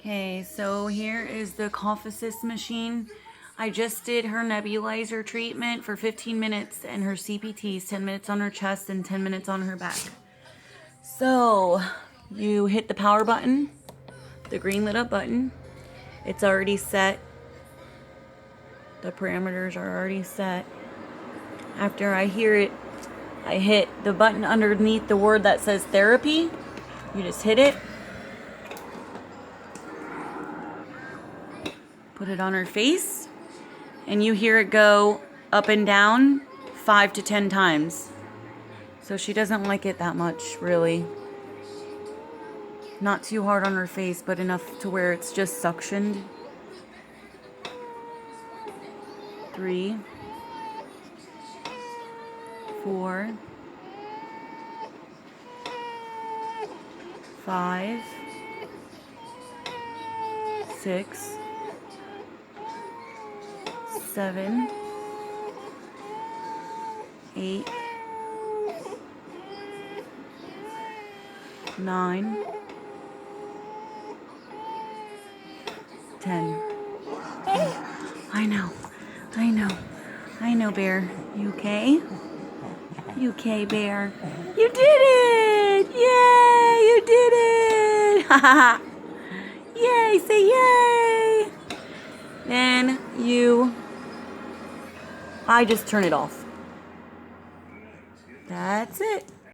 Okay, so here is the cough assist machine. I just did her nebulizer treatment for 15 minutes and her CPTs, 10 minutes on her chest and 10 minutes on her back. So you hit the power button, the green lit up button. It's already set. The parameters are already set. After I hear it, I hit the button underneath the word that says therapy. You just hit it. Put it on her face. And you hear it go up and down 5 to 10 times. So she doesn't like it that much, really. Not too hard on her face, but enough to where it's just suctioned. 3, 4, 5, 6, 7, 8, 9, 10. I know, Bear. You okay? You okay, Bear? You did it! Yay! You did it! Ha ha ha! Yay! Say yay! Then I just turn it off. That's it.